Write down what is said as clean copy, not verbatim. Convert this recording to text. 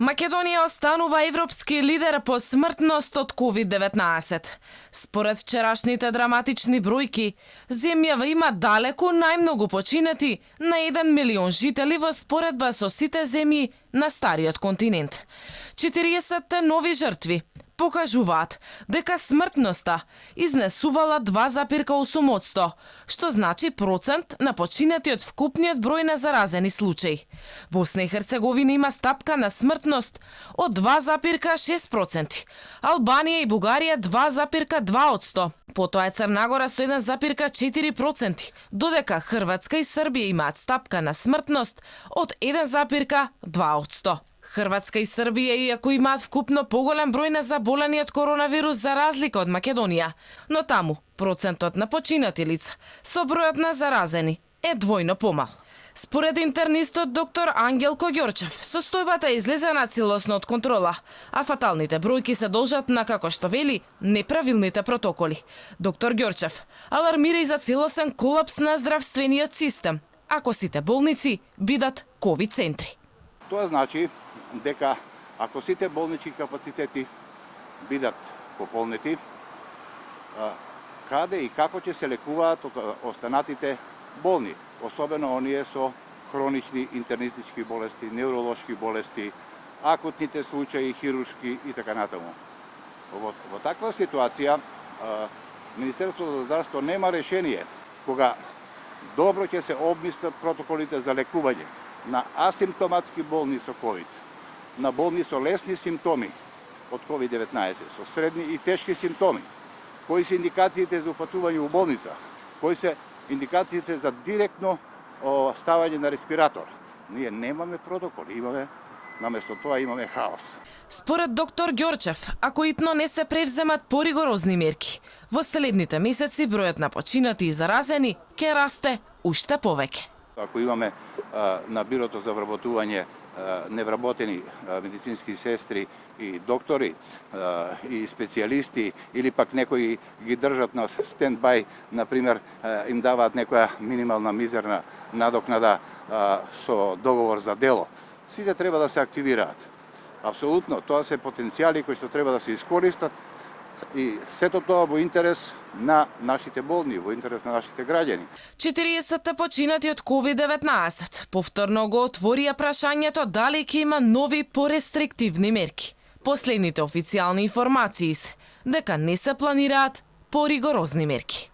Македонија останува европски лидер по смртност од COVID-19. Според вчерашните драматични бројки, земјава има далеку најмногу починати на 1 милион жители во споредба со сите земји на стариот континент. 40 нови жртви покажуваат дека смртноста изнесувала 2,8%, што значи процент на починатиот вкупниот број на заразени случаи. Босна и Херцеговина има стапка на смртност од 2,6%, Албанија и Бугарија 2,2%, потоа е Црнагора со 1,4%, додека Хрватска и Србија имаат стапка на смртност од 1,2%. Хрватска и Србија, иако имаат вкупно поголем број на заболени од коронавирус за разлика од Македонија, но таму процентот на починати лица со бројот на заразени е двојно помал. Според интернистот доктор Ангелко Ѓорчев, состојбата излезе на целосно од контрола, а фаталните бројки се должат на, како што вели, неправилните протоколи. Доктор Ѓорчев алармира и за целосен колапс на здравствениот систем, ако сите болници бидат ковид центри. Тоа значи дека ако сите болнички капацитети бидат пополнети, каде и како ќе се лекуваат останатите болни, особено оние со хронични интернистички болести, невролошки болести, акутните случаи, хируршки и така натаму. Во таква ситуација Министерството за здравство нема решение кога добро ќе се обмислат протоколите за лекување на асимптоматски болни со COVID, на болни со лесни симптоми од COVID-19, со средни и тешки симптоми, кои се индикациите за упатување у болница, кои се индикациите за директно ставање на респиратор. Ние немаме протоколи, наместо тоа имаме хаос. Според доктор Ѓорчев, ако итно не се превземат поригорозни мерки, во следните месеци бројот на починати и заразени ќе расте уште повеќе. Ако имаме на бирото за вработување невработени медицински сестри и доктори и специјалисти или пак некои ги држат на стендбај, например им даваат некоја минимална мизерна надокнада со договор за дело, сите треба да се активираат. Апсолутно, тоа се потенцијали кои што треба да се искористат и сето тоа во интерес на нашите болни, во интерес на нашите граѓани. 40 починати од COVID-19 повторно го отворија прашањето дали ќе има нови порестриктивни мерки. Последните официјални информации се дека не се планираат поригорозни мерки.